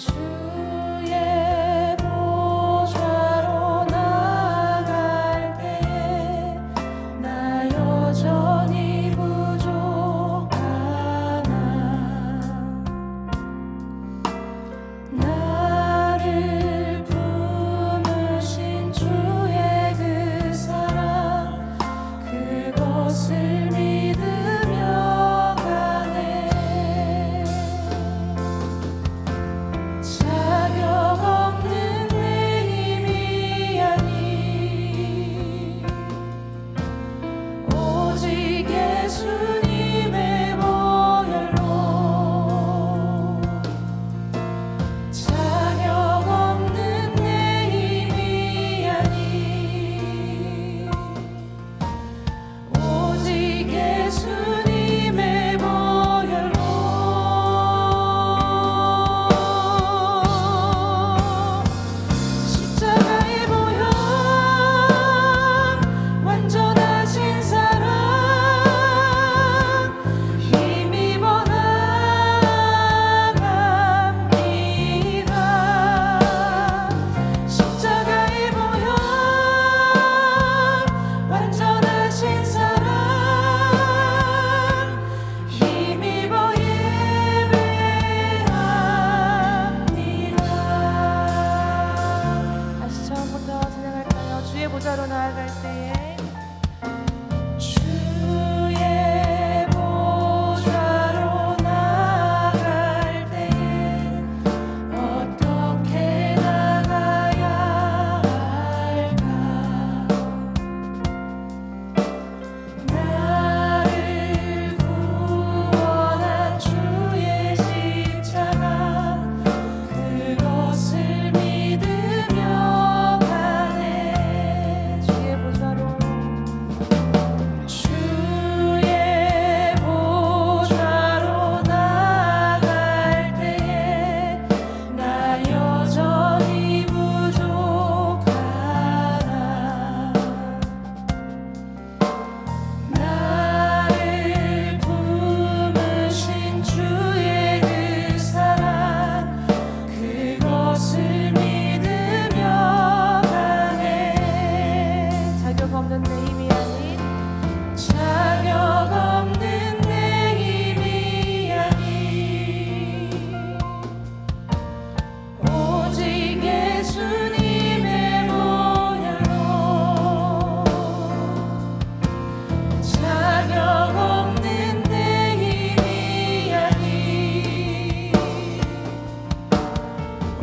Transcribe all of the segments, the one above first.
주의 보좌로 나아갈 때에 나 여전히 부족하나. 나를 품으신 주의 그 사랑, 그것을 믿으며 가네. 자격 없는 내 힘이 아니 오직 예수님의 보혈로. 자격 없는 내 힘이 아니 오직 예수님의 보혈로. 십자가의 보혈, 완전하신 사랑, 힘입어 나아갑니다. 십자가의 보혈, 완전하신 사랑, 힘입어 예배합니다. 다시 처음부터 진행할까요? 주의 보좌로 나아갈 때에 주의 보좌로 나아갈 때에 어떻게 나가야 할까? 나를 구원한 주의 십자가, 그것을 믿으며 가네. 주의 보좌로 나아갈 때에 나 여전히 부족하나. 나를 품으신 주의 그 사랑, 그것을 믿으며 가네. 자격 없는 내 힘이 아닌, 자격 없는 내 힘이 아닌 오직 예수님의 보혈로. 자격 없는 내 힘이 아닌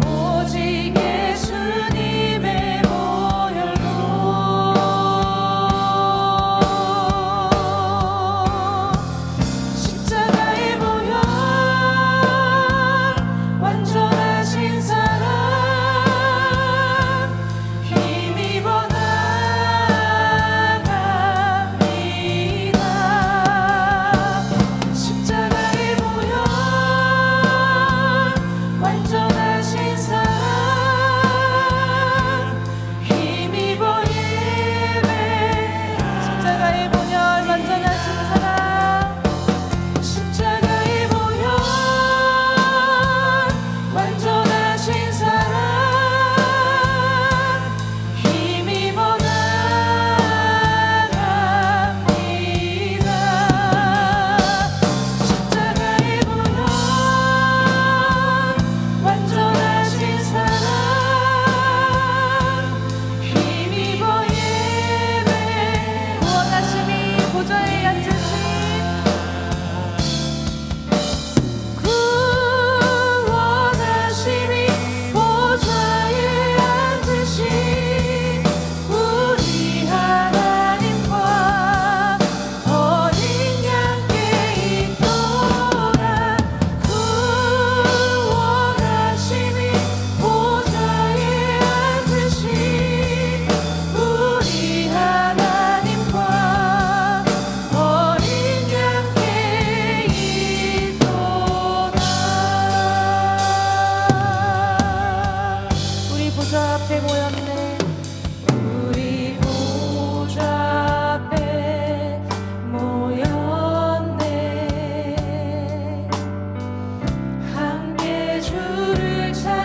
오직 예수님의 보혈로. 십자가의 보혈, 완전하신 사랑, 힘입어 나아갑니다. 십자가의 보혈, 완전하신 사랑, 힘입어 예배. 십자가의 보혈, 완전하신 사랑, 십자가의 보혈, 완전하신 사랑, 힘입어 나아갑니다. 십자가의 보혈, 완전하신 사랑, 힘입어 예배. 구원하심이 보좌에 앉으신, 구원하심이 보좌에 앉으신 우리 하나님과 어린 양께 있도다. 구원하심이 보좌에 앉으신 우리 하나님과 어린 양께 있도다. 우리 보좌 앞에 모였네. 우리 보좌 앞에 모였네. 함께 주를 찾아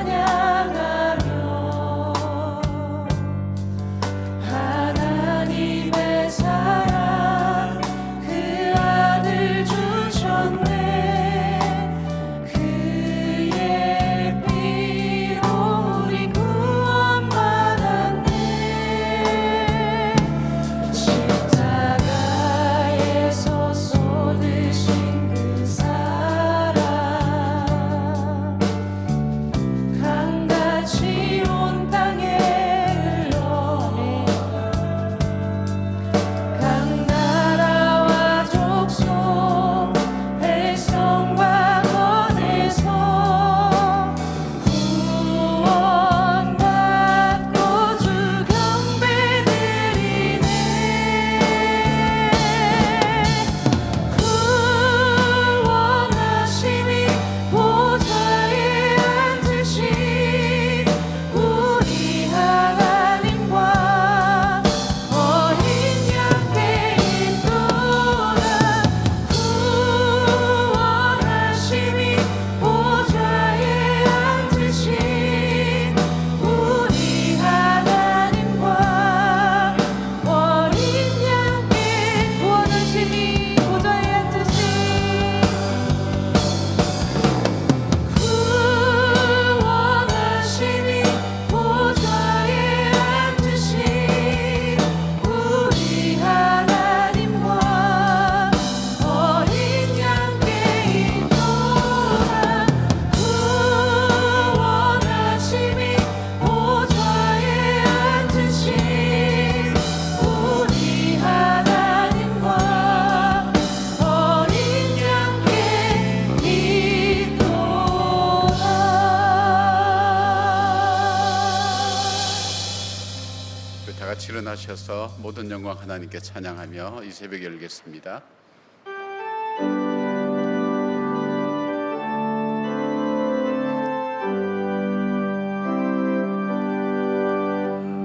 같이 일어나셔서 모든 영광 하나님께 찬양하며 이 새벽에 열겠습니다.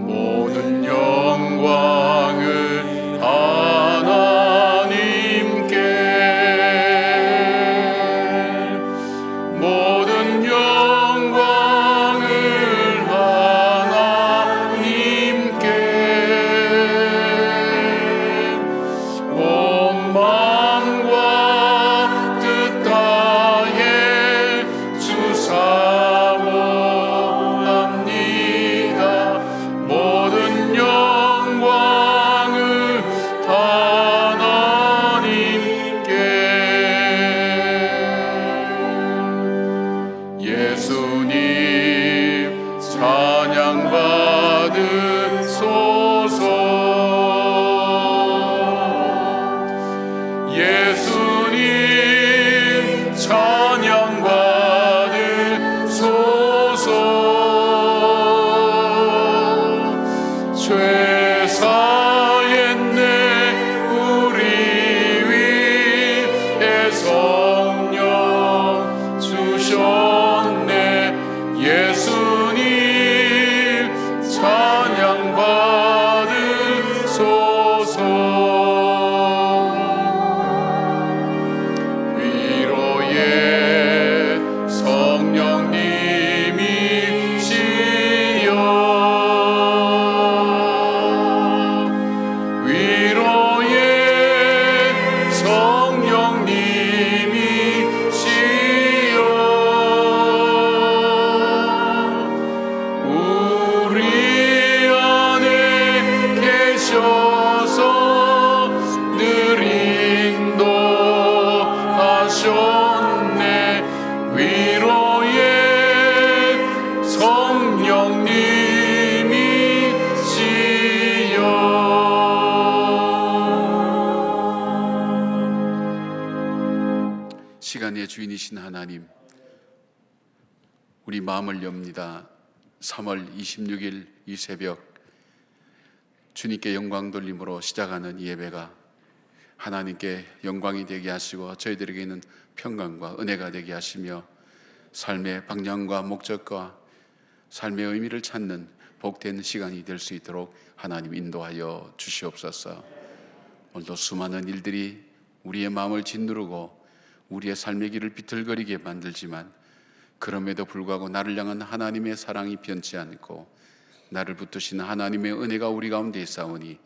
모든 영광을 하나님께, 모든 영광을 하나님께, 온 마음과 뜻 다해 주사모합니다. 모든 영광을 하나님께. 예수님 찬양 받으소서. 예수님 찬양 받으소서. 죄 사했네 우리 위에 성령 주셨네. 예수님 찬양 받으소서. 위로의 성령님이시여, 위로의 성령님이시여, 우리 안에 계셔서 늘 인도하셨네. 위로의 성령님이시여. 시간의 주인이신 하나님, 우리 마음을 엽니다. 3월 26일 이 새벽 주님께 영광 돌림으로 시작하는 이 예배가 하나님께 영광이 되게 하시고 저희들에게는 평강과 은혜가 되게 하시며 삶의 방향과 목적과 삶의 의미를 찾는 복된 시간이 될 수 있도록 하나님 인도하여 주시옵소서. 오늘도 수많은 일들이 우리의 마음을 짓누르고 우리의 삶의 길을 비틀거리게 만들지만 그럼에도 불구하고 나를 향한 하나님의 사랑이 변치 않고 나를 붙드시는 하나님의 은혜가 우리 가운데 있사오니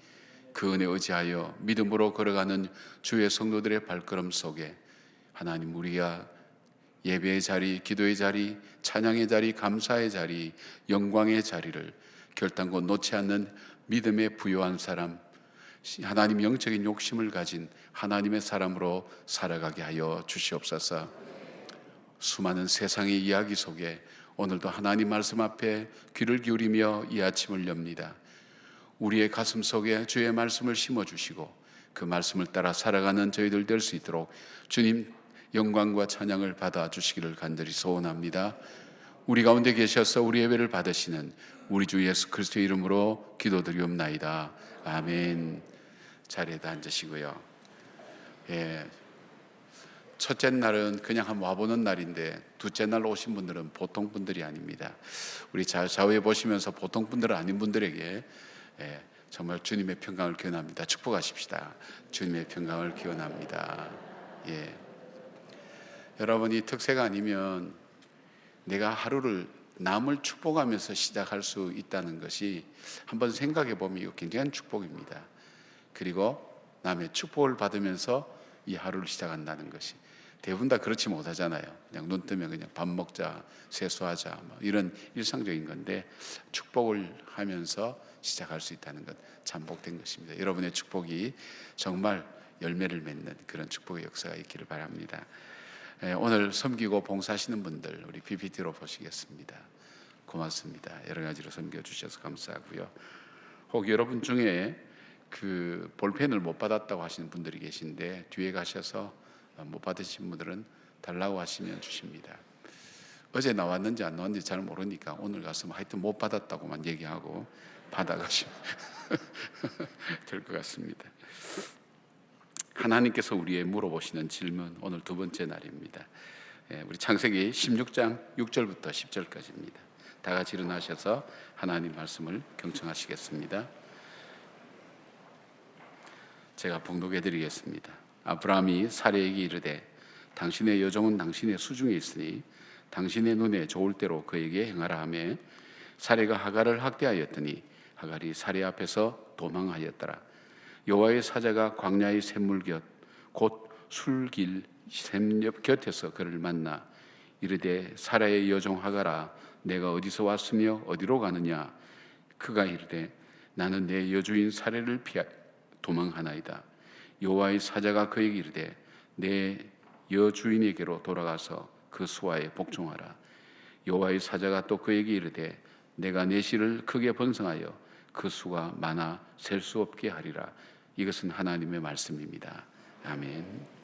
그 은혜 의지하여 믿음으로 걸어가는 주의 성도들의 발걸음 속에 하나님, 우리가 예배의 자리, 기도의 자리, 찬양의 자리, 감사의 자리, 영광의 자리를 결단코 놓지 않는 믿음의 부요한 사람, 하나님 영적인 욕심을 가진 하나님의 사람으로 살아가게 하여 주시옵소서. 수많은 세상의 이야기 속에 오늘도 하나님 말씀 앞에 귀를 기울이며 이 아침을 엽니다. 우리의 가슴 속에 주의 말씀을 심어주시고 그 말씀을 따라 살아가는 저희들 될 수 있도록 주님 영광과 찬양을 받아주시기를 간절히 소원합니다. 우리 가운데 계셔서 우리 예배를 받으시는 우리 주 예수 그리스도의 이름으로 기도드리옵나이다. 아멘. 자리에 앉으시고요. 첫째 날은 그냥 한번 와보는 날인데 둘째 날 오신 분들은 보통 분들이 아닙니다. 우리 좌우에 보시면서 보통 분들은 아닌 분들에게 정말 주님의 평강을 기원합니다. 축복하십시다. 주님의 평강을 기원합니다. 여러분이 특세가 아니면 내가 하루를 남을 축복하면서 시작할 수 있다는 것이 한번 생각해 보면 이거 굉장한 축복입니다. 그리고 남의 축복을 받으면서 이 하루를 시작한다는 것이 대부분 다 그렇지 못하잖아요. 그냥 눈 뜨면 그냥 밥 먹자, 세수하자 뭐 이런 일상적인 건데 축복을 하면서 시작할 수 있다는 것 참 복된 것입니다. 여러분의 축복이 정말 열매를 맺는 그런 축복의 역사가 있기를 바랍니다. 오늘 섬기고 봉사하시는 분들 우리 PPT로 보시겠습니다. 고맙습니다. 여러 가지로 섬겨주셔서 감사하고요. 혹 여러분 중에 그 볼펜을 못 받았다고 하시는 분들이 계신데 뒤에 가셔서 못 받으신 분들은 달라고 하시면 주십니다. 어제 나왔는지 안 나왔는지 잘 모르니까 오늘 가서 하여튼 못 받았다고만 얘기하고 받아가시면 될 것 같습니다. 하나님께서 우리의 물어보시는 질문, 오늘 두 번째 날입니다. 우리 창세기 16장 6절부터 10절까지입니다. 다 같이 일어나셔서 하나님 말씀을 경청하시겠습니다. 제가 봉독해 드리겠습니다. 아브라함이 사레에게 이르되 당신의 여종은 당신의 수중에 있으니 당신의 눈에 좋을 대로 그에게 행하라 하며 사레가 하갈을 학대하였더니 하갈이 사레 앞에서 도망하였더라. 여호와의 사자가 광야의 샘물 곁 곧 술길 샘옆 곁에서 그를 만나 이르되 사라의 여종 하갈아 내가 어디서 왔으며 어디로 가느냐. 그가 이르되 나는 내 여주인 사레를 피하 도망하나이다. 여호와의 사자가 그에게 이르되 내 여주인에게로 돌아가서 그 수하에 복종하라. 여호와의 사자가 또 그에게 이르되 내가 내 씨를 크게 번성하여 그 수가 많아 셀 수 없게 하리라. 이것은 하나님의 말씀입니다. 아멘.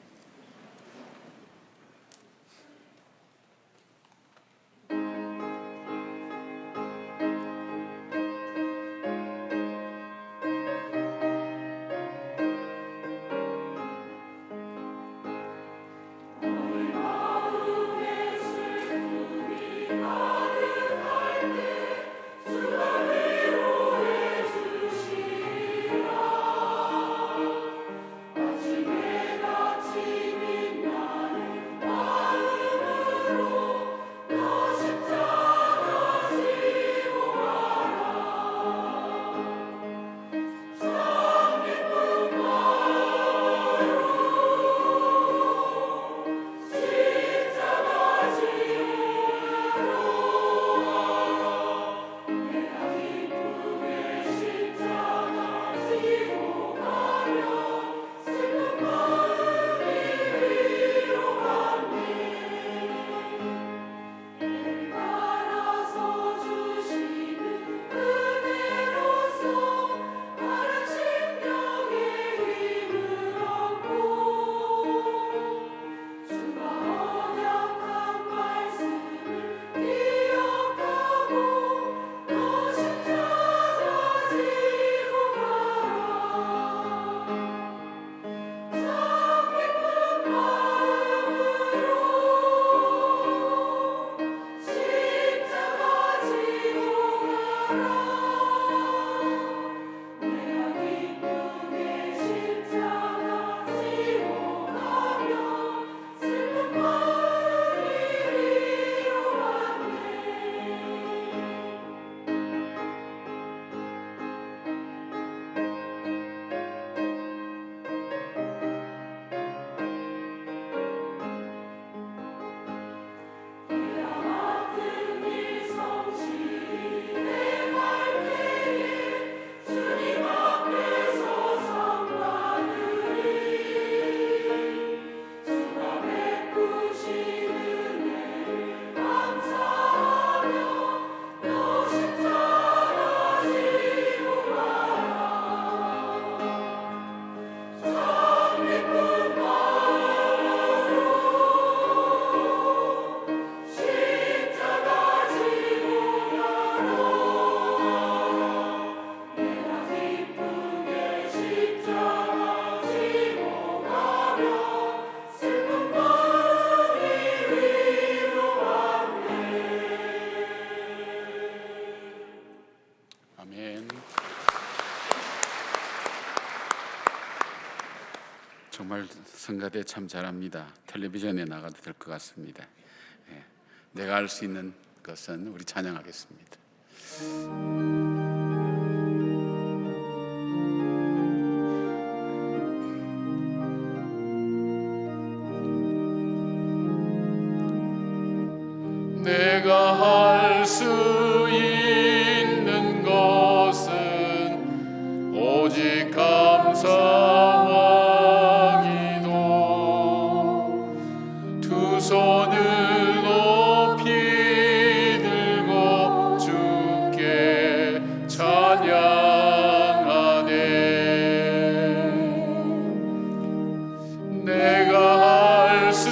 정말 성가대 참 잘합니다. 텔레비전에 나가도 될 것 같습니다. 내가 할 수 있는 것은 우리 찬양하겠습니다. 내가 할 수 있는 것은 오직 감사와 기도, 두 손을 높이 들고 주께 찬양하네. 내가 할 수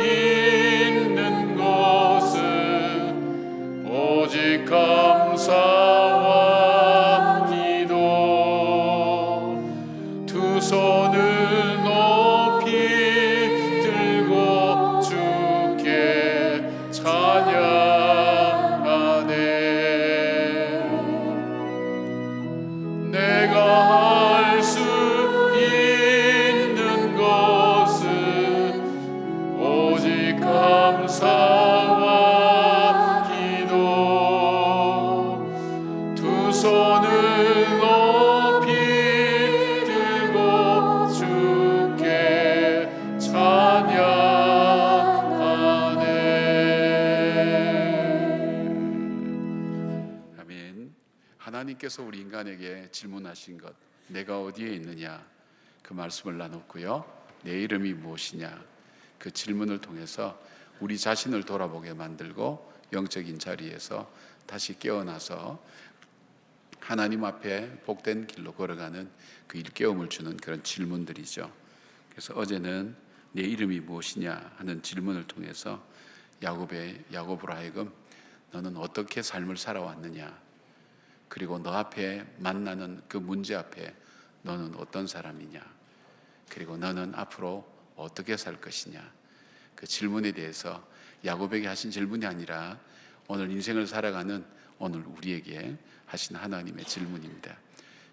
있는 것은 오직 감사와 하나님께서 우리 인간에게 질문하신 것, 내가 어디에 있느냐, 그 말씀을 나눴고요. 내 이름이 무엇이냐, 그 질문을 통해서 우리 자신을 돌아보게 만들고 영적인 자리에서 다시 깨어나서 하나님 앞에 복된 길로 걸어가는 그 일깨움을 주는 그런 질문들이죠. 그래서 어제는 내 이름이 무엇이냐 하는 질문을 통해서 야곱으로 하여금 너는 어떻게 삶을 살아왔느냐, 그리고 너 앞에 만나는 그 문제 앞에 너는 어떤 사람이냐, 그리고 너는 앞으로 어떻게 살 것이냐, 그 질문에 대해서 야곱에게 하신 질문이 아니라 오늘 인생을 살아가는 오늘 우리에게 하신 하나님의 질문입니다.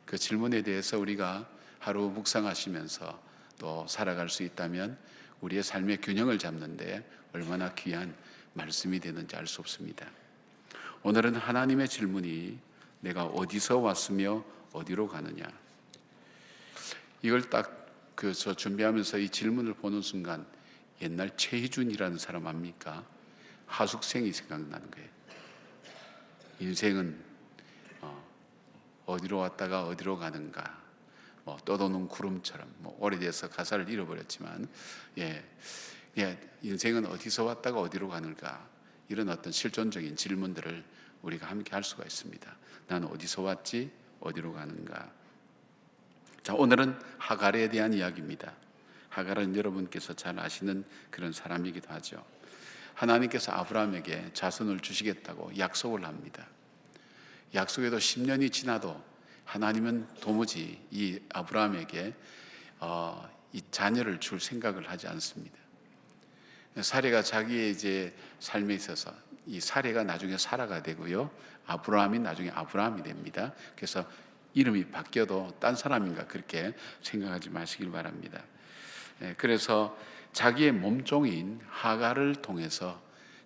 그 질문에 대해서 우리가 하루 묵상하시면서 또 살아갈 수 있다면 우리의 삶의 균형을 잡는데 얼마나 귀한 말씀이 되는지 알 수 없습니다. 오늘은 하나님의 질문이 내가 어디서 왔으며 어디로 가느냐, 이걸 딱 저 준비하면서 이 질문을 보는 순간 옛날 최희준이라는 사람 압니까? 하숙생이 생각나는 거예요. 인생은 어디로 왔다가 어디로 가는가, 떠도는 구름처럼, 오래돼서 가사를 잃어버렸지만 인생은 어디서 왔다가 어디로 가는가, 이런 어떤 실존적인 질문들을 우리가 함께 할 수가 있습니다. 나는 어디서 왔지, 어디로 가는가. 자, 오늘은 하갈에 대한 이야기입니다. 하갈은 여러분께서 잘 아시는 그런 사람이기도 하죠. 하나님께서 아브라함에게 자손을 주시겠다고 약속을 합니다. 약속에도 10년이 지나도 하나님은 도무지 이 아브라함에게 이 자녀를 줄 생각을 하지 않습니다. 사레가 자기의 이제 삶에 있어서 이 사레가 나중에 사라가 되고요, 아브라함이 나중에 아브라함이 됩니다. 그래서 이름이 바뀌어도 딴 사람인가 그렇게 생각하지 마시길 바랍니다. 그래서 자기의 몸종인 하갈을 통해서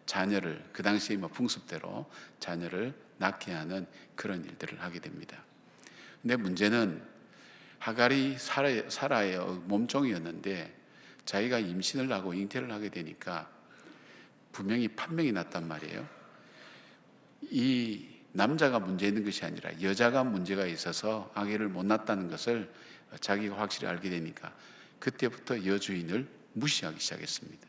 자녀를, 그 당시에 풍습대로 자녀를 낳게 하는 그런 일들을 하게 됩니다. 근데 문제는 하갈이 사라의 몸종이었는데 자기가 임신을 하고 잉태를 하게 되니까 분명히 판명이 났단 말이에요. 이 남자가 문제 있는 것이 아니라 여자가 문제가 있어서 아기를 못 낳았다는 것을 자기가 확실히 알게 되니까 그때부터 여주인을 무시하기 시작했습니다.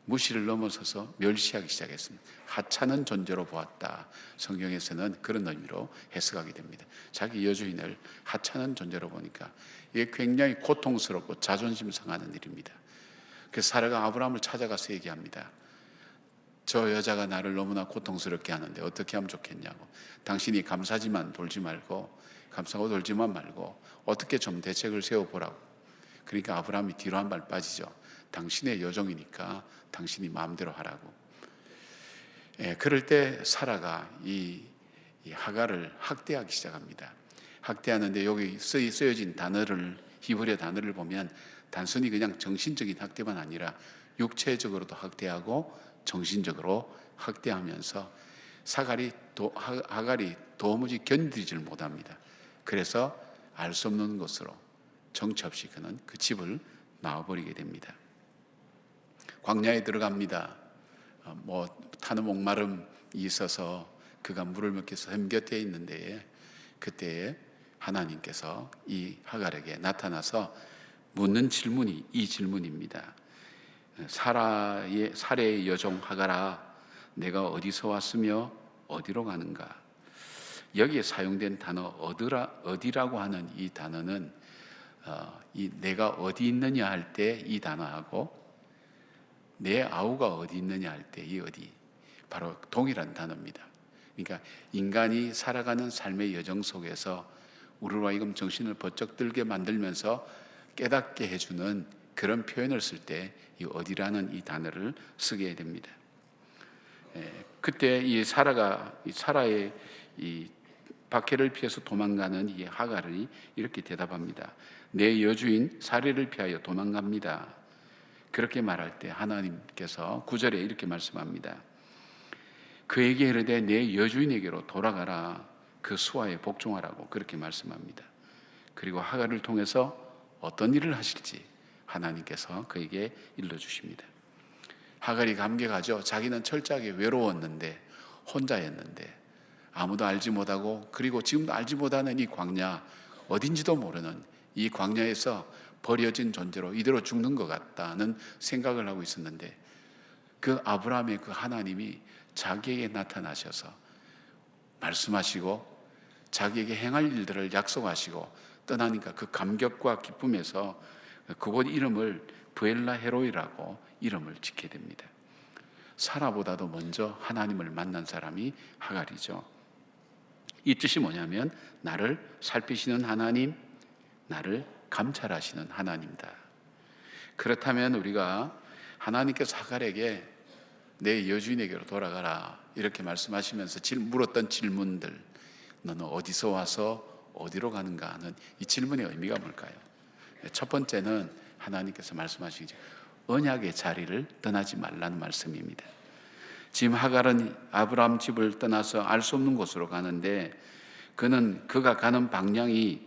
무시를 넘어서서 멸시하기 시작했습니다. 하찮은 존재로 보았다. 성경에서는 그런 의미로 해석하게 됩니다. 자기 여주인을 하찮은 존재로 보니까 이게 굉장히 고통스럽고 자존심 상하는 일입니다. 그래서 사라가 아브라함을 찾아가서 얘기합니다. 저 여자가 나를 너무나 고통스럽게 하는데 어떻게 하면 좋겠냐고. 당신이 감사하고 돌지만 말고 어떻게 좀 대책을 세워보라고. 그러니까 아브라함이 뒤로 한 발 빠지죠. 당신의 여종이니까 당신이 마음대로 하라고. 그럴 때 사라가 이 하갈을 학대하기 시작합니다. 학대하는데 여기 쓰여진 히브리어 단어를 보면 단순히 그냥 정신적인 학대만 아니라 육체적으로도 학대하고 정신적으로 학대하면서 하갈이 도무지 견디지를 못합니다. 그래서 알 수 없는 곳으로 정처 없이 그는 그 집을 나와버리게 됩니다. 광야에 들어갑니다. 타는 목마름이 있어서 그가 물을 먹기 위해서 햄곁에 있는데 그때에 하나님께서 이 하갈에게 나타나서 묻는 질문이 이 질문입니다. 사레의 여종 하갈아, 내가 어디서 왔으며 어디로 가는가. 여기에 사용된 단어 어디라고 하는 이 단어는 이 내가 어디 있느냐 할 때 이 단어하고 내 아우가 어디 있느냐 할 때 이 어디, 바로 동일한 단어입니다. 그러니까 인간이 살아가는 삶의 여정 속에서 우리로 하여금 정신을 번쩍 들게 만들면서 깨닫게 해주는 그런 표현을 쓸 때 이 어디라는 이 단어를 쓰게 됩니다. 그때 이 사라의 이 박해를 피해서 도망가는 이 하갈이 이렇게 대답합니다. 내 여주인 사레를 피하여 도망갑니다. 그렇게 말할 때 하나님께서 9절에 이렇게 말씀합니다. 그에게 이르되 내 여주인에게로 돌아가라. 그 수하에 복종하라고 그렇게 말씀합니다. 그리고 하갈을 통해서 어떤 일을 하실지 하나님께서 그에게 일러주십니다. 하갈이 감격하죠. 자기는 철저하게 외로웠는데, 혼자였는데 아무도 알지 못하고 그리고 지금도 알지 못하는 이 광야, 어딘지도 모르는 이 광야에서 버려진 존재로 이대로 죽는 것 같다는 생각을 하고 있었는데, 그 아브라함의 그 하나님이 자기에게 나타나셔서 말씀하시고 자기에게 행할 일들을 약속하시고 떠나니까 그 감격과 기쁨에서 그곳 이름을 브엘라 헤로이라고 이름을 짓게 됩니다. 사라보다도 먼저 하나님을 만난 사람이 하갈이죠. 이 뜻이 뭐냐면 나를 살피시는 하나님, 나를 감찰하시는 하나님이다. 그렇다면 우리가 하나님께서 하갈에게 내 여주인에게로 돌아가라 이렇게 말씀하시면서 물었던 질문들, 너는 어디서 와서 어디로 가는가 하는 이 질문의 의미가 뭘까요? 첫 번째는 하나님께서 말씀하시기죠. 언약의 자리를 떠나지 말라는 말씀입니다. 지금 하갈은 아브라함 집을 떠나서 알 수 없는 곳으로 가는데, 그가 가는 방향이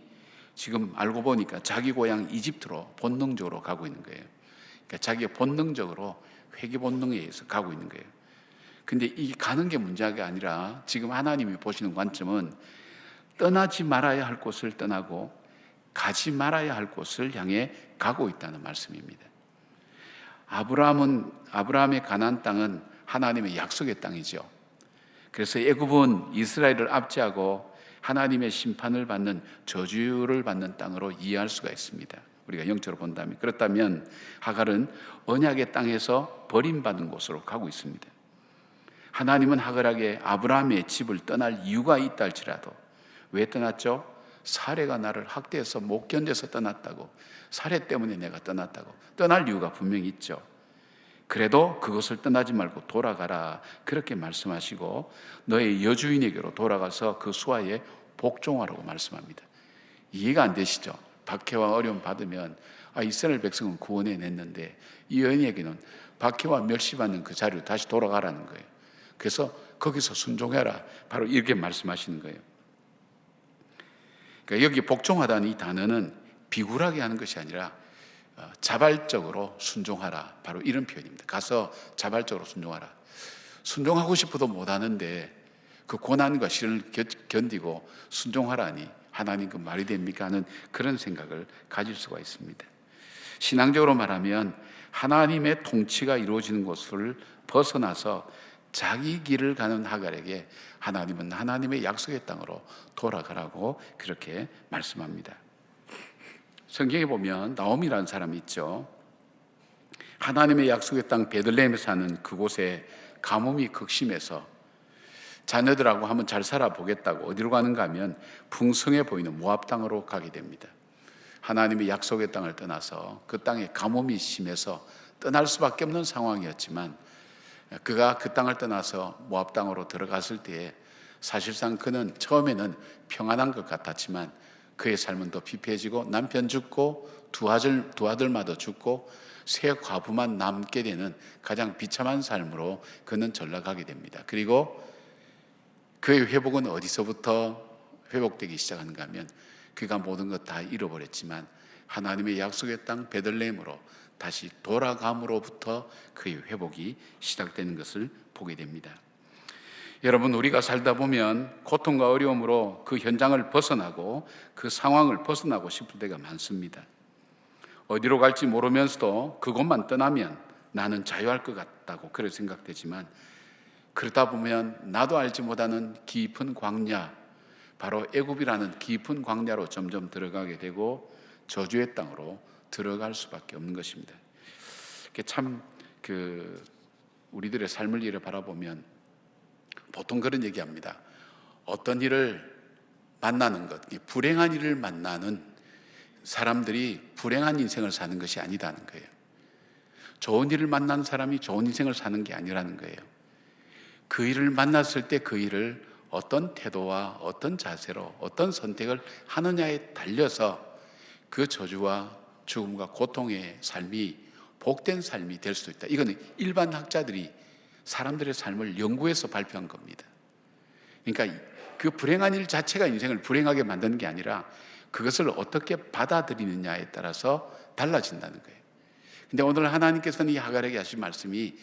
지금 알고 보니까 자기 고향 이집트로 본능적으로 가고 있는 거예요. 그러니까 자기가 본능적으로 회개 본능에 의해서 가고 있는 거예요. 근데 이 가는 게 문제가 아니라 지금 하나님이 보시는 관점은 떠나지 말아야 할 곳을 떠나고 가지 말아야 할 곳을 향해 가고 있다는 말씀입니다. 아브라함의 가나안 땅은 하나님의 약속의 땅이죠. 그래서 애굽은 이스라엘을 압제하고 하나님의 심판을 받는, 저주를 받는 땅으로 이해할 수가 있습니다. 우리가 영적으로 본다면. 그렇다면 하갈은 언약의 땅에서 버림받은 곳으로 가고 있습니다. 하나님은 하갈에게 아브라함의 집을 떠날 이유가 있다 할지라도, 왜 떠났죠? 사례가 나를 학대해서 못 견뎌서 떠났다고, 사례 때문에 내가 떠났다고, 떠날 이유가 분명히 있죠. 그래도 그것을 떠나지 말고 돌아가라 그렇게 말씀하시고 너의 여주인에게로 돌아가서 그 수하에 복종하라고 말씀합니다. 이해가 안 되시죠? 박해와 어려움 받으면 이스라엘 백성은 구원해 냈는데 이 여인에게는 박해와 멸시받는 그 자리로 다시 돌아가라는 거예요. 그래서 거기서 순종해라, 바로 이렇게 말씀하시는 거예요. 그러니까 여기 복종하다는 이 단어는 비굴하게 하는 것이 아니라 자발적으로 순종하라, 바로 이런 표현입니다. 가서 자발적으로 순종하라. 순종하고 싶어도 못하는데 그 고난과 시련을 견디고 순종하라니 하나님 그 말이 됩니까 하는 그런 생각을 가질 수가 있습니다. 신앙적으로 말하면 하나님의 통치가 이루어지는 곳을 벗어나서 자기 길을 가는 하갈에게 하나님은 하나님의 약속의 땅으로 돌아가라고 그렇게 말씀합니다. 성경에 보면 나오미라는 사람이 있죠. 하나님의 약속의 땅 베들레헴에 사는 그곳에 가뭄이 극심해서 자녀들하고 한번 잘 살아보겠다고 어디로 가는가 하면 풍성해 보이는 모압 땅으로 가게 됩니다. 하나님의 약속의 땅을 떠나서 그 땅에 가뭄이 심해서 떠날 수밖에 없는 상황이었지만, 그가 그 땅을 떠나서 모압 땅으로 들어갔을 때에 사실상 그는 처음에는 평안한 것 같았지만 그의 삶은 더 피폐해지고 남편 죽고 두 아들마다 죽고 세 과부만 남게 되는 가장 비참한 삶으로 그는 전락하게 됩니다. 그리고 그의 회복은 어디서부터 회복되기 시작하는가 하면 그가 모든 것 다 잃어버렸지만 하나님의 약속의 땅 베들레헴으로 다시 돌아감으로부터 그의 회복이 시작되는 것을 보게 됩니다. 여러분, 우리가 살다 보면 고통과 어려움으로 그 현장을 벗어나고 그 상황을 벗어나고 싶을 때가 많습니다. 어디로 갈지 모르면서도 그곳만 떠나면 나는 자유할 것 같다고 그렇게 생각되지만, 그러다 보면 나도 알지 못하는 깊은 광야, 바로 애굽이라는 깊은 광야로 점점 들어가게 되고 저주의 땅으로 들어갈 수밖에 없는 것입니다. 참 우리들의 삶을 이래 바라보면 보통 그런 얘기합니다. 어떤 일을 만나는 것, 불행한 일을 만나는 사람들이 불행한 인생을 사는 것이 아니다는 거예요. 좋은 일을 만난 사람이 좋은 인생을 사는 게 아니라는 거예요. 그 일을 만났을 때 그 일을 어떤 태도와 어떤 자세로 어떤 선택을 하느냐에 달려서 그 저주와 죽음과 고통의 삶이 복된 삶이 될 수도 있다. 이거는 일반 학자들이 사람들의 삶을 연구해서 발표한 겁니다. 그러니까 그 불행한 일 자체가 인생을 불행하게 만드는 게 아니라 그것을 어떻게 받아들이느냐에 따라서 달라진다는 거예요. 근데 오늘 하나님께서는 이 하갈에게 하신 말씀이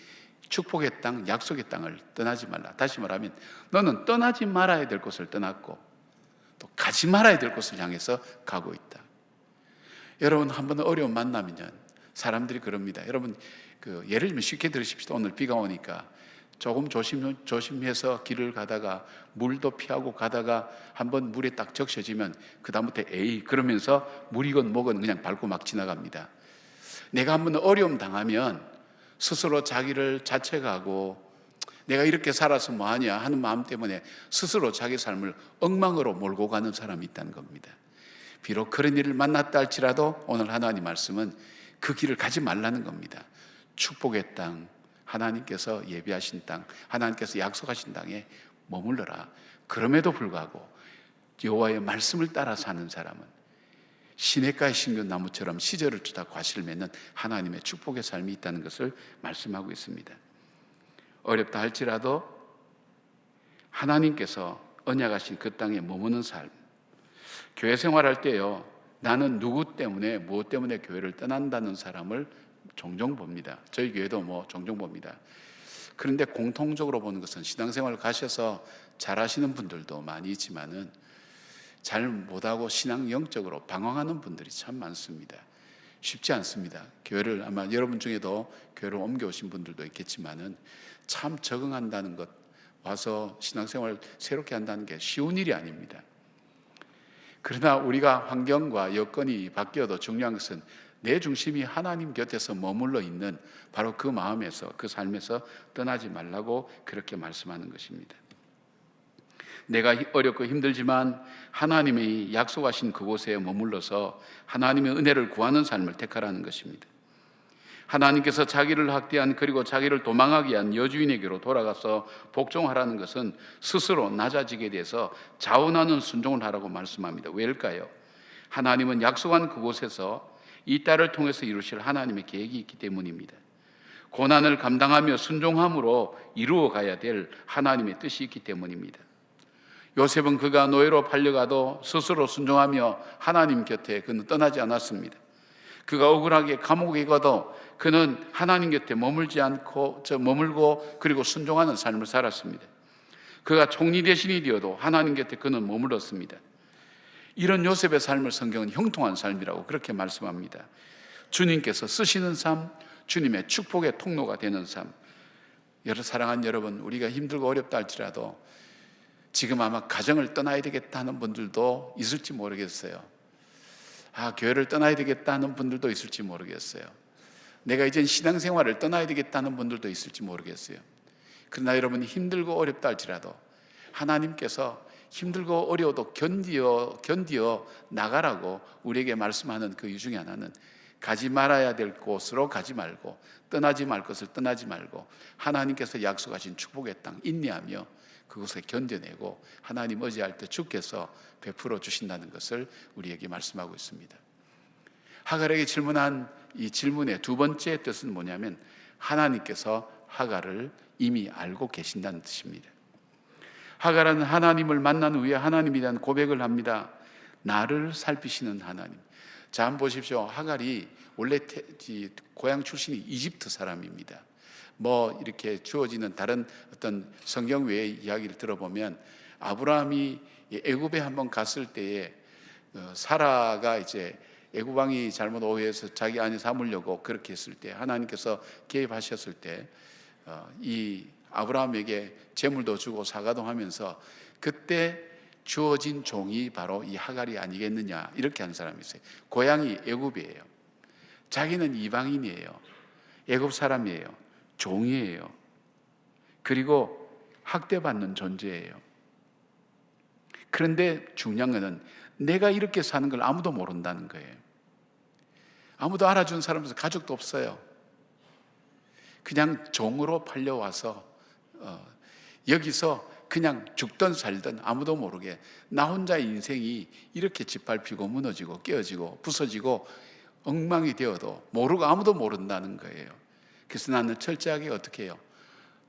축복의 땅, 약속의 땅을 떠나지 말라. 다시 말하면 너는 떠나지 말아야 될 곳을 떠났고 또 가지 말아야 될 곳을 향해서 가고 있다. 여러분 한번 어려운 만나면 사람들이 그럽니다. 여러분 예를 들면 쉽게 들으십시다. 오늘 비가 오니까 조금 조심해서 길을 가다가 물도 피하고 가다가 한번 물에 딱 적셔지면 그 다음부터 에이 그러면서 물이건 뭐건 그냥 밟고 막 지나갑니다. 내가 한번 어려움 당하면 스스로 자기를 자책하고 내가 이렇게 살아서 뭐하냐 하는 마음 때문에 스스로 자기 삶을 엉망으로 몰고 가는 사람이 있다는 겁니다. 비록 그런 일을 만났다 할지라도 오늘 하나님 말씀은 그 길을 가지 말라는 겁니다. 축복의 땅, 하나님께서 예비하신 땅, 하나님께서 약속하신 땅에 머물러라. 그럼에도 불구하고 여호와의 말씀을 따라 사는 사람은 시냇가의 신경 나무처럼 시절을 주다 과실을 맺는 하나님의 축복의 삶이 있다는 것을 말씀하고 있습니다. 어렵다 할지라도 하나님께서 언약하신 그 땅에 머무는 삶, 교회 생활할 때요, 나는 누구 때문에 무엇 때문에 교회를 떠난다는 사람을 종종 봅니다. 저희 교회도 종종 봅니다. 그런데 공통적으로 보는 것은 신앙생활 가셔서 잘하시는 분들도 많이 있지만은 잘 못하고 신앙 영적으로 방황하는 분들이 참 많습니다. 쉽지 않습니다. 교회를 아마 여러분 중에도 교회를 옮겨오신 분들도 있겠지만은 참 적응한다는 것, 와서 신앙생활 새롭게 한다는 게 쉬운 일이 아닙니다. 그러나 우리가 환경과 여건이 바뀌어도 중요한 것은 내 중심이 하나님 곁에서 머물러 있는 바로 그 마음에서, 그 삶에서 떠나지 말라고 그렇게 말씀하는 것입니다. 내가 어렵고 힘들지만 하나님이 약속하신 그곳에 머물러서 하나님의 은혜를 구하는 삶을 택하라는 것입니다. 하나님께서 자기를 학대한 그리고 자기를 도망하게 한 여주인에게로 돌아가서 복종하라는 것은 스스로 낮아지게 돼서 자원하는 순종을 하라고 말씀합니다. 왜일까요? 하나님은 약속한 그곳에서 이 딸을 통해서 이루실 하나님의 계획이 있기 때문입니다. 고난을 감당하며 순종함으로 이루어가야 될 하나님의 뜻이 있기 때문입니다. 요셉은 그가 노예로 팔려가도 스스로 순종하며 하나님 곁에 그는 떠나지 않았습니다. 그가 억울하게 감옥에 가도 그는 하나님 곁에 머물고 그리고 순종하는 삶을 살았습니다. 그가 총리 대신이 되어도 하나님 곁에 그는 머물렀습니다. 이런 요셉의 삶을 성경은 형통한 삶이라고 그렇게 말씀합니다. 주님께서 쓰시는 삶, 주님의 축복의 통로가 되는 삶. 사랑하는 여러분, 우리가 힘들고 어렵다 할지라도 지금 아마 가정을 떠나야 되겠다 하는 분들도 있을지 모르겠어요. 교회를 떠나야 되겠다 하는 분들도 있을지 모르겠어요. 내가 이젠 신앙생활을 떠나야 되겠다는 분들도 있을지 모르겠어요. 그러나 여러분 힘들고 어렵다 할지라도 하나님께서 힘들고 어려워도 견디어 나가라고 우리에게 말씀하는 그 이유 중에 하나는 가지 말아야 될 곳으로 가지 말고 떠나지 말 것을 떠나지 말고 하나님께서 약속하신 축복의 땅 인내하며 그곳에 견뎌내고 하나님 의지할 때 주께서 베풀어 주신다는 것을 우리에게 말씀하고 있습니다. 하갈에게 질문한 이 질문의 두 번째 뜻은 뭐냐면 하나님께서 하갈을 이미 알고 계신다는 뜻입니다. 하갈은 하나님을 만난 후에 하나님에 대한 고백을 합니다. 나를 살피시는 하나님. 자, 한번 보십시오. 하갈이 원래 고향 출신이 이집트 사람입니다. 이렇게 주어지는 다른 어떤 성경 외의 이야기를 들어보면 아브라함이 애굽에 한번 갔을 때에 사라가 이제 애굽 왕이 잘못 오해해서 자기 아내 삼으려고 그렇게 했을 때 하나님께서 개입하셨을 때 이 아브라함에게 재물도 주고 사과도 하면서 그때 주어진 종이 바로 이 하갈이 아니겠느냐 이렇게 한 사람이 있어요. 고향이 애굽이에요. 자기는 이방인이에요. 애굽 사람이에요. 종이에요. 그리고 학대받는 존재예요. 그런데 중요한 것은 내가 이렇게 사는 걸 아무도 모른다는 거예요. 아무도 알아주는 사람에서 가족도 없어요. 그냥 종으로 팔려와서 여기서 그냥 죽든 살든 아무도 모르게 나 혼자의 인생이 이렇게 짓밟히고 무너지고 깨어지고 부서지고 엉망이 되어도 모르고 아무도 모른다는 거예요. 그래서 나는 철저하게 어떻게 해요?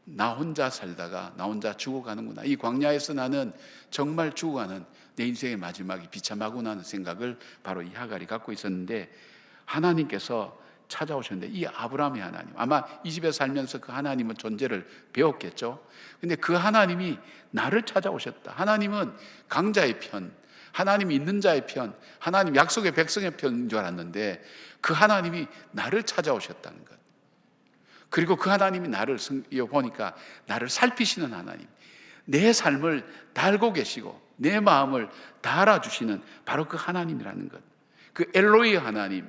나 혼자 살다가 나 혼자 죽어가는구나. 이 광야에서 나는 정말 죽어가는 내 인생의 마지막이 비참하구나 하는 생각을 바로 이 하갈이 갖고 있었는데 하나님께서 찾아오셨는데, 이 아브라함의 하나님, 아마 이 집에 살면서 그 하나님의 존재를 배웠겠죠. 근데 그 하나님이 나를 찾아오셨다. 하나님은 강자의 편, 하나님이 있는 자의 편, 하나님 약속의 백성의 편인 줄 알았는데 그 하나님이 나를 찾아오셨다는 것. 그리고 그 하나님이 나를 보니까 나를 살피시는 하나님, 내 삶을 다 알고 계시고 내 마음을 다 알아주시는 바로 그 하나님이라는 것. 그 엘로이 하나님,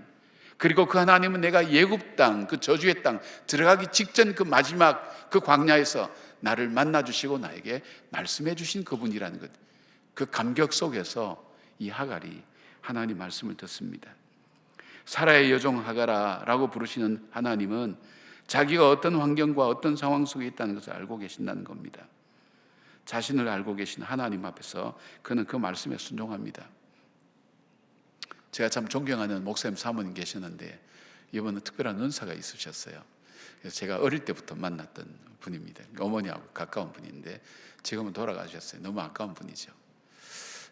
그리고 그 하나님은 내가 예굽 땅, 그 저주의 땅 들어가기 직전 그 마지막 그 광야에서 나를 만나주시고 나에게 말씀해 주신 그분이라는 것. 그 감격 속에서 이 하갈이 하나님 말씀을 듣습니다. 사라의 여종 하갈아라고 부르시는 하나님은 자기가 어떤 환경과 어떤 상황 속에 있다는 것을 알고 계신다는 겁니다. 자신을 알고 계신 하나님 앞에서 그는 그 말씀에 순종합니다. 제가 참 존경하는 목사님 사모님 계셨는데 이번에 특별한 은사가 있으셨어요. 그래서 제가 어릴 때부터 만났던 분입니다. 어머니하고 가까운 분인데 지금은 돌아가셨어요. 너무 아까운 분이죠.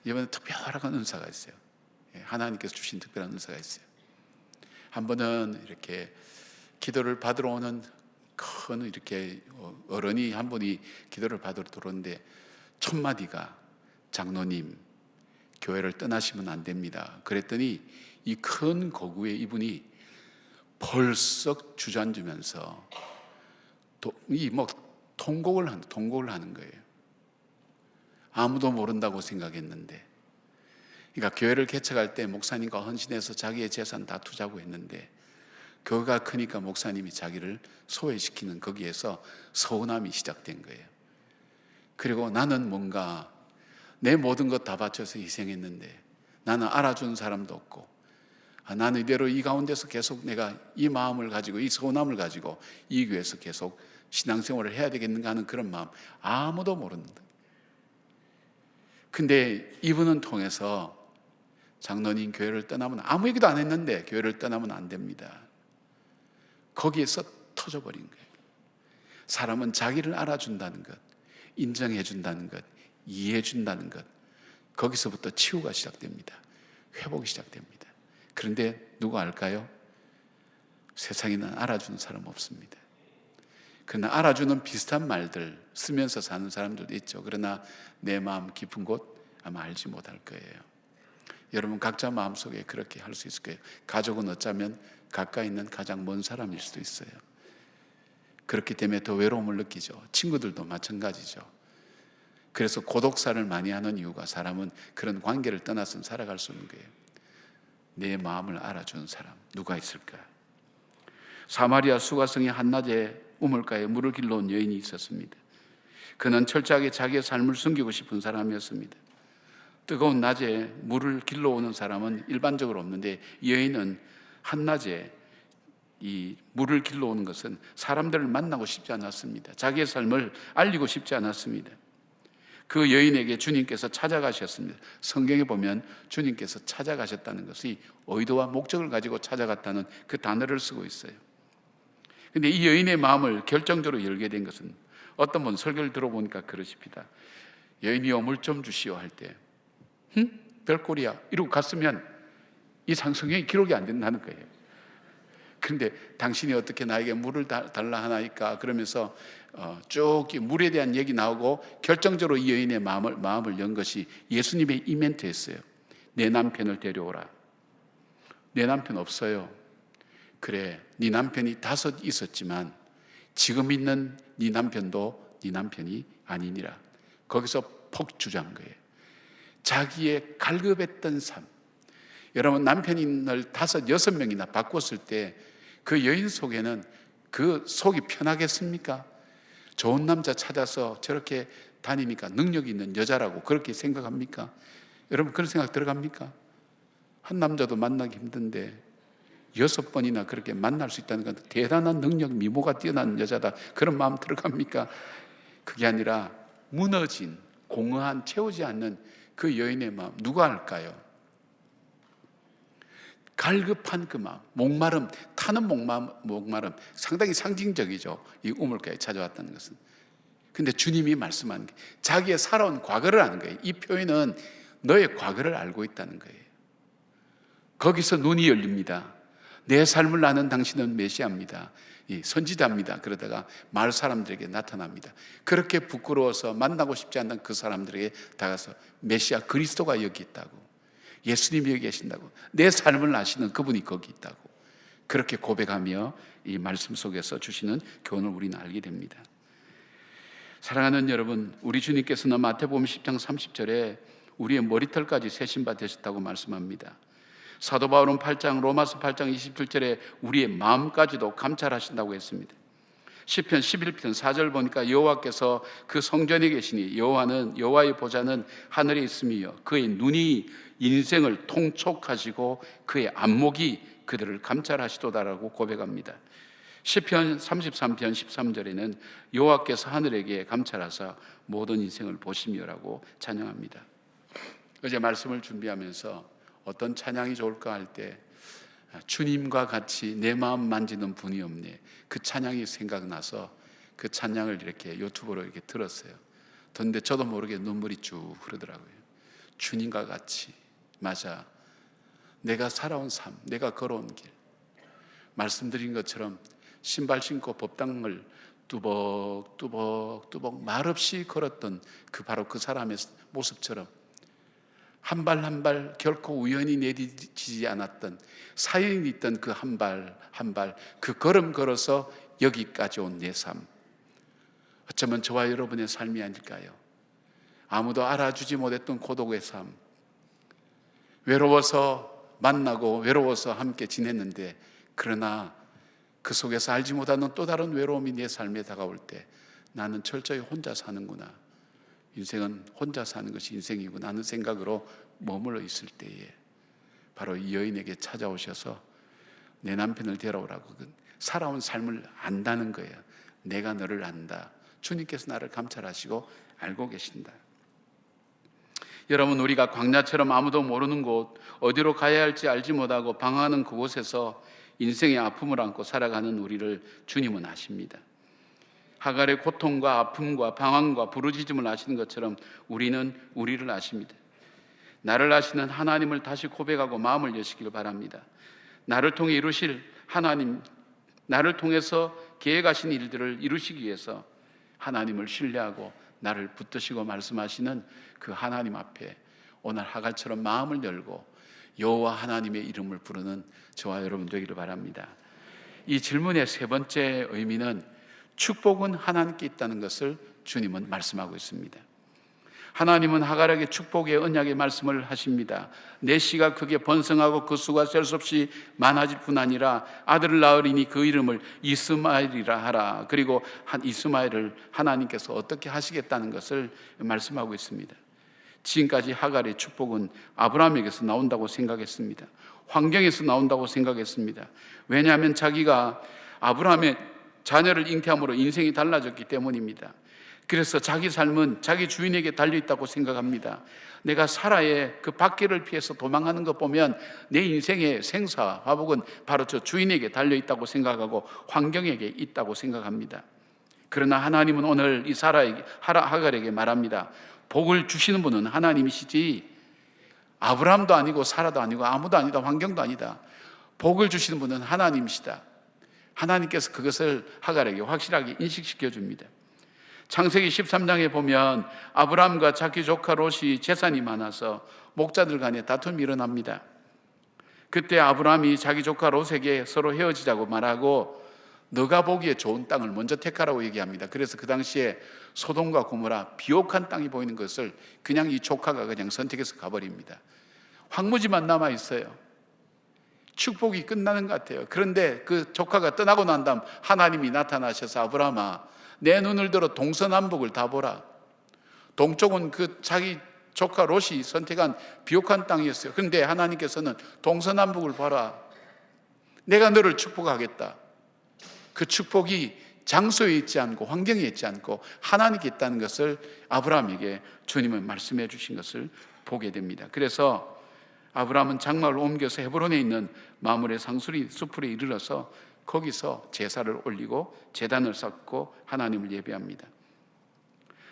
이번에 특별한 은사가 있어요. 하나님께서 주신 특별한 은사가 있어요. 한 번은 이렇게 기도를 받으러 오는 큰 이렇게 어른이 한 분이 기도를 받으러 들어오는데 첫 마디가 장로님, 교회를 떠나시면 안 됩니다. 그랬더니 이 큰 거구에 이분이 벌썩 주저앉으면서 통곡을 하는 거예요. 아무도 모른다고 생각했는데, 그러니까 교회를 개척할 때 목사님과 헌신해서 자기의 재산 다 투자하고 했는데 교회가 크니까 목사님이 자기를 소외시키는 거기에서 서운함이 시작된 거예요. 그리고 나는 뭔가 내 모든 것 다 바쳐서 희생했는데 나는 알아준 사람도 없고, 나는 이대로 이 가운데서 계속 내가 이 마음을 가지고 이 서운함을 가지고 이 교회에서 계속 신앙생활을 해야 되겠는가 하는 그런 마음, 아무도 모른다. 근데 이분은 통해서 장로님, 교회를 떠나면, 아무 얘기도 안 했는데 교회를 떠나면 안 됩니다. 거기에서 터져버린 거예요. 사람은 자기를 알아준다는 것, 인정해준다는 것, 이해해준다는 것, 거기서부터 치유가 시작됩니다. 회복이 시작됩니다. 그런데 누가 알까요? 세상에는 알아주는 사람 없습니다. 그러나 알아주는 비슷한 말들 쓰면서 사는 사람들도 있죠. 그러나 내 마음 깊은 곳 아마 알지 못할 거예요. 여러분 각자 마음속에 그렇게 할 수 있을 거예요. 가족은 어쩌면 가까이 있는 가장 먼 사람일 수도 있어요. 그렇기 때문에 더 외로움을 느끼죠. 친구들도 마찬가지죠. 그래서 고독사를 많이 하는 이유가, 사람은 그런 관계를 떠나서는 살아갈 수 없는 거예요. 내 마음을 알아주는 사람 누가 있을까? 사마리아 수가성의 한낮에 우물가에 물을 길러 온 여인이 있었습니다. 그는 철저하게 자기의 삶을 숨기고 싶은 사람이었습니다. 뜨거운 낮에 물을 길러 오는 사람은 일반적으로 없는데 이 여인은 한낮에 이 물을 길러 오는 것은 사람들을 만나고 싶지 않았습니다. 자기의 삶을 알리고 싶지 않았습니다. 그 여인에게 주님께서 찾아가셨습니다. 성경에 보면 주님께서 찾아가셨다는 것이 의도와 목적을 가지고 찾아갔다는 그 단어를 쓰고 있어요. 근데 이 여인의 마음을 결정적으로 열게 된 것은, 어떤 분 설교를 들어보니까 그러십니다. 여인이여 물 좀 주시오 할 때 별꼴이야 이러고 갔으면 이 성경이 기록이 안 된다는 거예요. 그런데 당신이 어떻게 나에게 물을 달라 하나이까 그러면서 쭉 물에 대한 얘기 나오고 결정적으로 이 여인의 마음을 연 것이 예수님의 이멘트였어요. 내 남편을 데려오라. 내 남편 없어요. 그래, 네 남편이 5 있었지만 지금 있는 네 남편도 네 남편이 아니니라. 거기서 폭 주저한 거예요. 자기의 갈급했던 삶. 여러분, 남편을 5, 6명이나 바꿨을 때 그 여인 속에는 그 속이 편하겠습니까? 좋은 남자 찾아서 저렇게 다니니까 능력 있는 여자라고 그렇게 생각합니까? 여러분, 그런 생각 들어갑니까? 한 남자도 만나기 힘든데 6번이나 그렇게 만날 수 있다는 건 대단한 능력, 미모가 뛰어난 여자다, 그런 마음 들어갑니까? 그게 아니라 무너진, 공허한, 채우지 않는 그 여인의 마음, 누가 알까요? 갈급한 그 마음, 목마름, 타는 목마름, 상당히 상징적이죠. 이 우물가에 찾아왔다는 것은. 근데 주님이 말씀하는 게 자기의 살아온 과거를 아는 거예요. 이 표현은 너의 과거를 알고 있다는 거예요. 거기서 눈이 열립니다. 내 삶을 아는 당신은 메시아입니다, 선지자입니다. 그러다가 마을 사람들에게 나타납니다. 그렇게 부끄러워서 만나고 싶지 않는 그 사람들에게 다가서 메시아 그리스도가 여기 있다고, 예수님이 여기 계신다고, 내 삶을 아시는 그분이 거기 있다고 그렇게 고백하며 이 말씀 속에서 주시는 교훈을 우리는 알게 됩니다. 사랑하는 여러분, 우리 주님께서는 마태복음 10장 30절에 우리의 머리털까지 세신 바 되셨다고 말씀합니다. 사도 바울은 로마서 8장 27절에 우리의 마음까지도 감찰하신다고 했습니다. 시편 11편 4절 보니까 여호와께서 그 성전에 계시니 여호와의 보좌는 하늘에 있으며 그의 눈이 인생을 통촉하시고 그의 안목이 그들을 감찰하시도다라고 고백합니다. 시편 33편 13절에는 여호와께서 하늘에게 감찰하사 모든 인생을 보시며라고 찬양합니다. 어제 말씀을 준비하면서 어떤 찬양이 좋을까 할 때 주님과 같이 내 마음 만지는 분이 없네, 그 찬양이 생각나서 그 찬양을 이렇게 유튜브로 이렇게 들었어요. 듣는데 저도 모르게 눈물이 쭉 흐르더라고요. 주님과 같이, 맞아, 내가 살아온 삶, 내가 걸어온 길, 말씀드린 것처럼 신발 신고 법당을 뚜벅뚜벅 말없이 걸었던 바로 그 사람의 모습처럼 한 발 한 발 결코 우연히 내리지 않았던 사연이 있던 그 한 발 한 발 그 걸음 걸어서 여기까지 온 내 삶, 어쩌면 저와 여러분의 삶이 아닐까요? 아무도 알아주지 못했던 고독의 삶, 외로워서 만나고 외로워서 함께 지냈는데, 그러나 그 속에서 알지 못하는 또 다른 외로움이 내 삶에 다가올 때 나는 철저히 혼자 사는구나, 인생은 혼자 사는 것이 인생이구나 하는 생각으로 머물러 있을 때에 바로 이 여인에게 찾아오셔서 내 남편을 데려오라고, 살아온 삶을 안다는 거예요. 내가 너를 안다, 주님께서 나를 감찰하시고 알고 계신다. 여러분, 우리가 광야처럼 아무도 모르는 곳, 어디로 가야 할지 알지 못하고 방황하는 그곳에서 인생의 아픔을 안고 살아가는 우리를 주님은 아십니다. 하갈의 고통과 아픔과 방황과 부르짖음을 아시는 것처럼 우리는 우리를 아십니다. 나를 아시는 하나님을 다시 고백하고 마음을 여시길 바랍니다. 나를 통해 이루실 하나님, 나를 통해서 계획하신 일들을 이루시기 위해서 하나님을 신뢰하고 나를 붙드시고 말씀하시는 그 하나님 앞에 오늘 하갈처럼 마음을 열고 여호와 하나님의 이름을 부르는 저와 여러분 되기를 바랍니다. 이 질문의 세 번째 의미는 축복은 하나님께 있다는 것을 주님은 말씀하고 있습니다. 하나님은 하갈에게 축복의 언약의 말씀을 하십니다. 내 씨가 크게 번성하고 그 수가 셀 수 없이 많아질 뿐 아니라 아들을 낳으리니 그 이름을 이스마엘이라 하라. 그리고 이스마엘을 하나님께서 어떻게 하시겠다는 것을 말씀하고 있습니다. 지금까지 하갈의 축복은 아브라함에게서 나온다고 생각했습니다. 환경에서 나온다고 생각했습니다. 왜냐하면 자기가 아브라함의 자녀를 잉태함으로 인생이 달라졌기 때문입니다. 그래서 자기 삶은 자기 주인에게 달려있다고 생각합니다. 내가 사라의 그 박해를 피해서 도망하는 것 보면 내 인생의 생사, 화복은 바로 저 주인에게 달려있다고 생각하고 환경에게 있다고 생각합니다. 그러나 하나님은 오늘 이 하갈에게 말합니다. 복을 주시는 분은 하나님이시지 아브라함도 아니고 사라도 아니고 아무도 아니다, 환경도 아니다. 복을 주시는 분은 하나님이시다. 하나님께서 그것을 하갈에게 확실하게 인식시켜 줍니다. 창세기 13장에 보면 아브라함과 자기 조카 롯이 재산이 많아서 목자들 간에 다툼이 일어납니다. 그때 아브라함이 자기 조카 롯에게 서로 헤어지자고 말하고 너가 보기에 좋은 땅을 먼저 택하라고 얘기합니다. 그래서 그 당시에 소돔과 고모라 비옥한 땅이 보이는 것을 그냥 이 조카가 그냥 선택해서 가버립니다. 황무지만 남아 있어요. 축복이 끝나는 것 같아요. 그런데 그 조카가 떠나고 난 다음 하나님이 나타나셔서 아브라함아, 내 눈을 들어 동서남북을 다 보라. 동쪽은 그 자기 조카 롯이 선택한 비옥한 땅이었어요. 그런데 하나님께서는 동서남북을 봐라. 내가 너를 축복하겠다. 그 축복이 장소에 있지 않고 환경에 있지 않고 하나님께 있다는 것을 아브라함에게 주님은 말씀해 주신 것을 보게 됩니다. 그래서 아브라함은 장막을 옮겨서 헤브론에 있는 마므레 상수리 숲에 이르러서 거기서 제사를 올리고 제단을 쌓고 하나님을 예배합니다.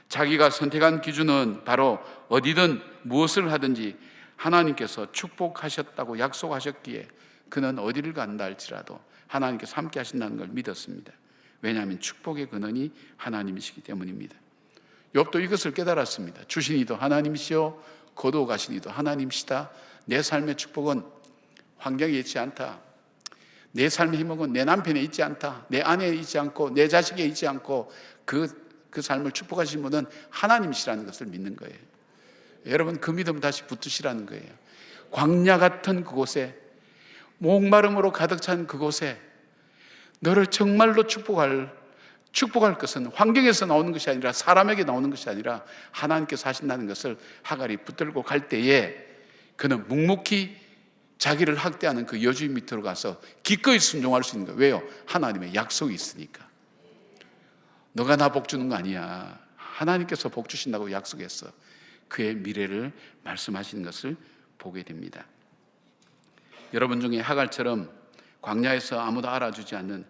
자기가 선택한 기준은 바로 어디든 무엇을 하든지 하나님께서 축복하셨다고 약속하셨기에 그는 어디를 간다 할지라도 하나님께서 함께 하신다는 걸 믿었습니다. 왜냐하면 축복의 근원이 하나님이시기 때문입니다. 욥도 이것을 깨달았습니다. 주신 이도 하나님이시요 거두어 가신 이도 하나님이시다. 내 삶의 축복은 환경에 있지 않다. 내 삶의 행복은 내 남편에 있지 않다. 내 아내에 있지 않고 내 자식에 있지 않고 그 삶을 축복하신 분은 하나님이시라는 것을 믿는 거예요. 여러분, 그 믿음 다시 붙으시라는 거예요. 광야 같은 그곳에, 목마름으로 가득 찬 그곳에 너를 정말로 축복할 것은 환경에서 나오는 것이 아니라, 사람에게 나오는 것이 아니라 하나님께서 하신다는 것을 하갈이 붙들고 갈 때에 그는 묵묵히 자기를 학대하는 그 여주인 밑으로 가서 기꺼이 순종할 수 있는 거예요. 왜요? 하나님의 약속이 있으니까. 너가 나 복 주는 거 아니야. 하나님께서 복 주신다고 약속했어. 그의 미래를 말씀하시는 것을 보게 됩니다. 여러분 중에 하갈처럼 광야에서 아무도 알아주지 않는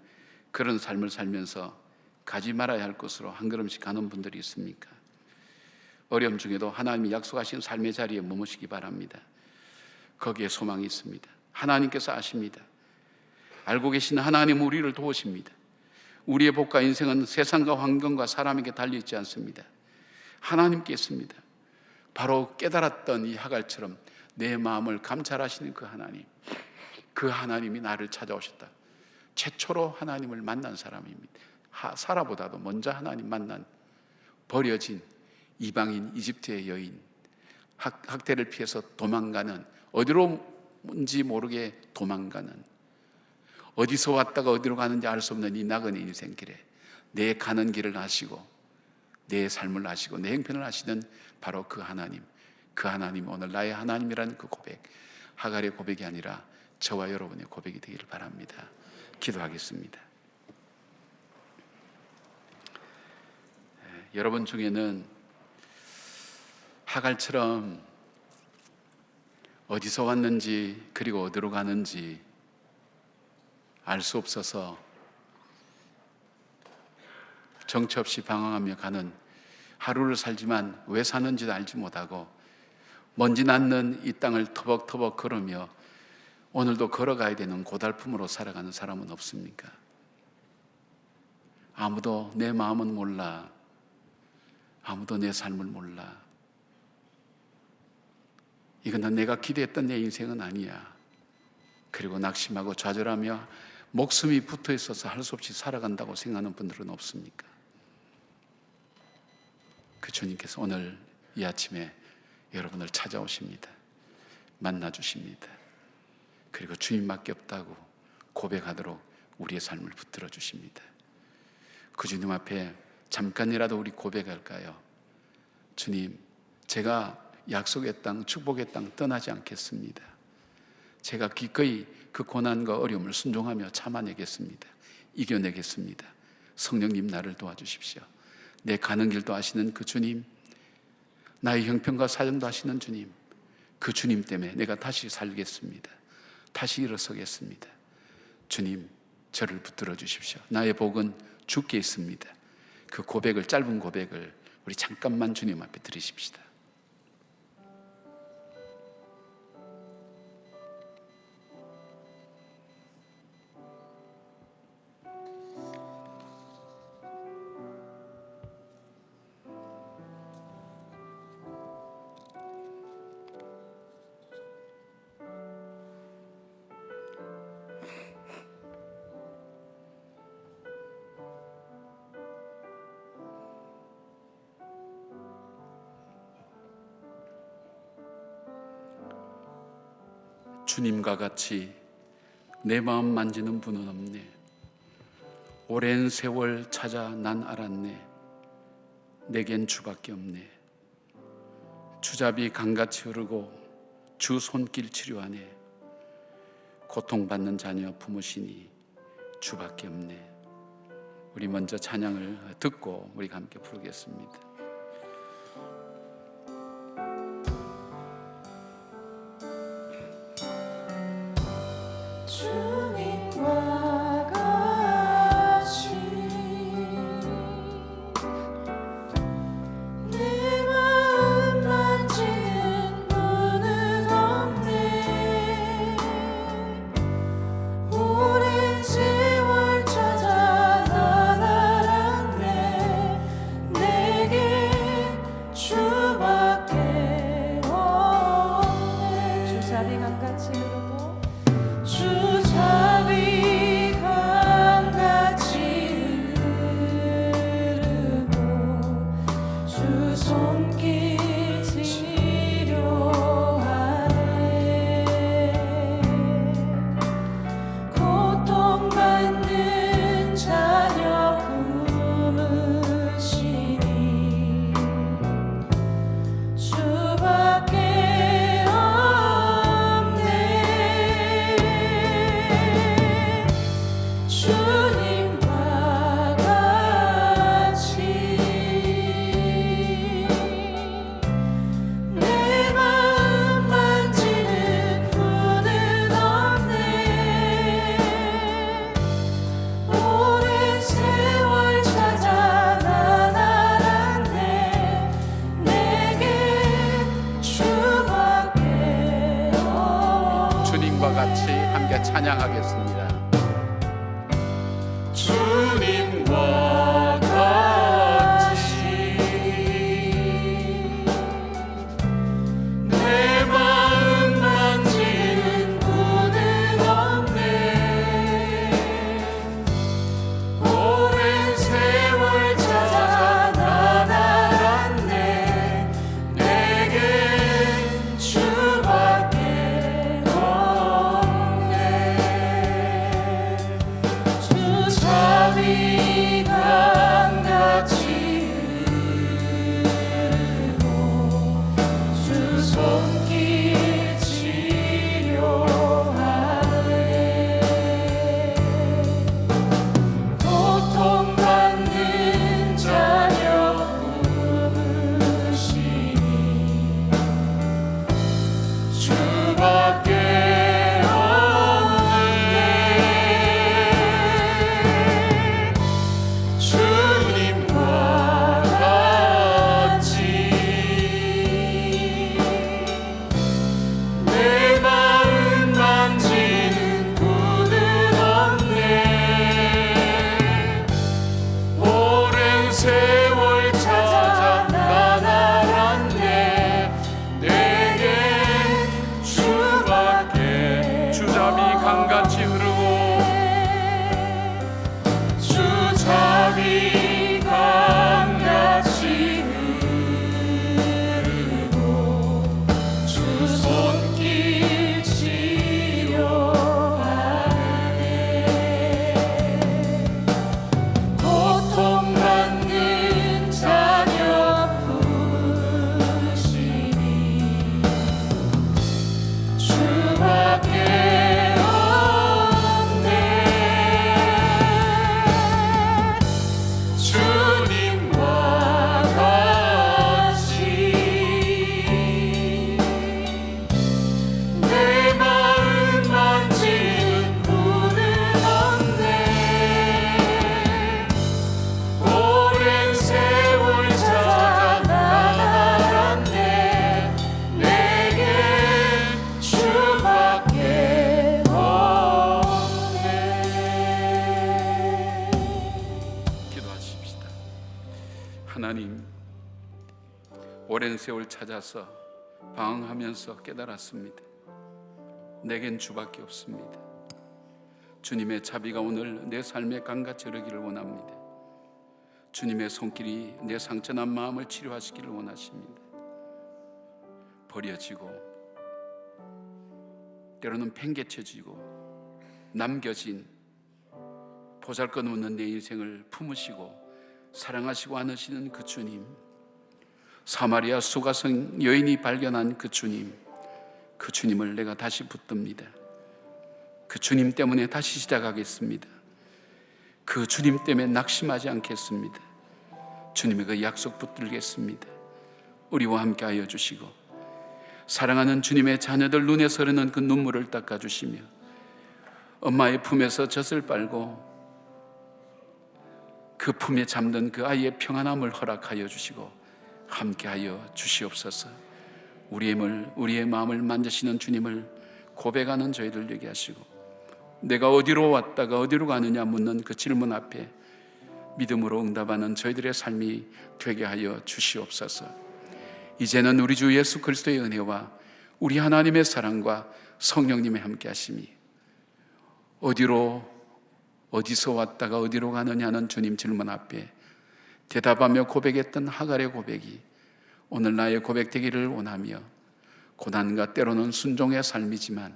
그런 삶을 살면서 가지 말아야 할 곳으로 한 걸음씩 가는 분들이 있습니까? 어려움 중에도 하나님이 약속하신 삶의 자리에 머무시기 바랍니다. 거기에 소망이 있습니다. 하나님께서 아십니다. 알고 계신 하나님, 우리를 도우십니다. 우리의 복과 인생은 세상과 환경과 사람에게 달려있지 않습니다. 하나님께 있습니다. 바로 깨달았던 이 하갈처럼 내 마음을 감찰하시는 그 하나님, 그 하나님이 나를 찾아오셨다. 최초로 하나님을 만난 사람입니다. 사라보다도 먼저 하나님 만난, 버려진 이방인 이집트의 여인, 학대를 피해서 도망가는, 어디로인지 모르게 도망가는, 어디서 왔다가 어디로 가는지 알 수 없는 이 나그네 인생길에 내 가는 길을 아시고 내 삶을 아시고 내 형편을 아시는 바로 그 하나님, 그 하나님, 오늘 나의 하나님이라는 그 고백, 하갈의 고백이 아니라 저와 여러분의 고백이 되기를 바랍니다. 기도하겠습니다. 여러분 중에는 하갈처럼 어디서 왔는지 그리고 어디로 가는지 알 수 없어서 정처 없이 방황하며 가는 하루를 살지만 왜 사는지도 알지 못하고 먼지 낳는 이 땅을 터벅터벅 걸으며 오늘도 걸어가야 되는 고달픔으로 살아가는 사람은 없습니까? 아무도 내 마음은 몰라. 아무도 내 삶을 몰라. 이건 내가 기대했던 내 인생은 아니야. 그리고 낙심하고 좌절하며 목숨이 붙어 있어서 할 수 없이 살아간다고 생각하는 분들은 없습니까? 그 주님께서 오늘 이 아침에 여러분을 찾아오십니다. 만나주십니다. 그리고 주님밖에 없다고 고백하도록 우리의 삶을 붙들어 주십니다. 그 주님 앞에 잠깐이라도 우리 고백할까요? 주님, 제가 약속의 땅, 축복의 땅 떠나지 않겠습니다. 제가 기꺼이 그 고난과 어려움을 순종하며 참아내겠습니다. 이겨내겠습니다. 성령님, 나를 도와주십시오. 내 가는 길도 아시는 그 주님, 나의 형편과 사정도 아시는 주님, 그 주님 때문에 내가 다시 살겠습니다. 다시 일어서겠습니다. 주님, 저를 붙들어 주십시오. 나의 복은 주께 있습니다. 그 고백을, 짧은 고백을 우리 잠깐만 주님 앞에 드리십시다. 주님과 같이 내 마음 만지는 분은 없네. 오랜 세월 찾아 난 알았네. 내겐 주밖에 없네. 주잡이 강같이 흐르고 주 손길 치료하네. 고통받는 자녀 품으시니 주밖에 없네. 우리 먼저 찬양을 듣고 우리가 함께 부르겠습니다. 주님과 같이 내 마음 만지는 분은 없네. 같이 함께 찬양하겠습니다. 주님과 같이 내 마음 만지는 분은 없네. 오랜 세월 찾아 난 알았네. 내겐 주밖에 없네. 주 자비 강같이 흐르고 주 손길 치료하네. 고통받는 자녀 부르시니 주밖에 없네. 주님과 같이 내 마음 만지는 분은 없네. 오랜 세월 찾아 난 알았네. 내겐 주밖에. 주자비 강같이 흐르고 주자비 강같이 흐르고 주 손길 치료하네. 고통받는 자녀 부르시니 주밖에 없네. 주님과 같이 내 마음 만지는 분은 없네. 오랜 세월 찾아 난 알았네. 내겐 주밖에 없네. 기도하십시다. 하나님, 오랜 세월 찾아서 방황하면서 깨달았습니다. 내겐 주밖에 없습니다. 주님의 자비가 오늘 내 삶에 강같이 흐르기를 원합니다. 주님의 손길이 내 상처난 마음을 치료하시기를 원하십니다. 버려지고 때로는 팽개쳐지고 남겨진 보잘것없는 내 인생을 품으시고 사랑하시고 안으시는 그 주님, 사마리아 수가성 여인이 발견한 그 주님을 내가 다시 붙듭니다. 그 주님 때문에 다시 시작하겠습니다. 그 주님 때문에 낙심하지 않겠습니다. 주님의 그 약속 붙들겠습니다. 우리와 함께 하여 주시고 사랑하는 주님의 자녀들 눈에서 흐르는 그 눈물을 닦아주시며 엄마의 품에서 젖을 빨고 그 품에 잠든 그 아이의 평안함을 허락하여 주시고 함께하여 주시옵소서. 우리의 마음을 만지시는 주님을 고백하는 저희들 되게 하시고 내가 어디로 왔다가 어디로 가느냐 묻는 그 질문 앞에 믿음으로 응답하는 저희들의 삶이 되게 하여 주시옵소서. 이제는 우리 주 예수 그리스도의 은혜와 우리 하나님의 사랑과 성령님의 함께 하심이 어디서 왔다가 어디로 가느냐는 주님 질문 앞에 대답하며 고백했던 하갈의 고백이 오늘 나의 고백 되기를 원하며 고난과 때로는 순종의 삶이지만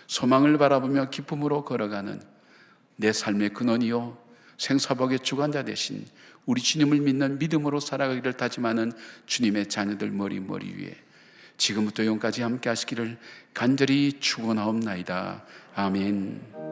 소망을 바라보며 기쁨으로 걸어가는 내 삶의 근원이요 생사복의 주관자 되신 우리 주님을 믿는 믿음으로 살아가기를 다짐하는 주님의 자녀들 머리 위에 지금부터 영까지 함께 하시기를 간절히 축원하옵나이다. 아멘.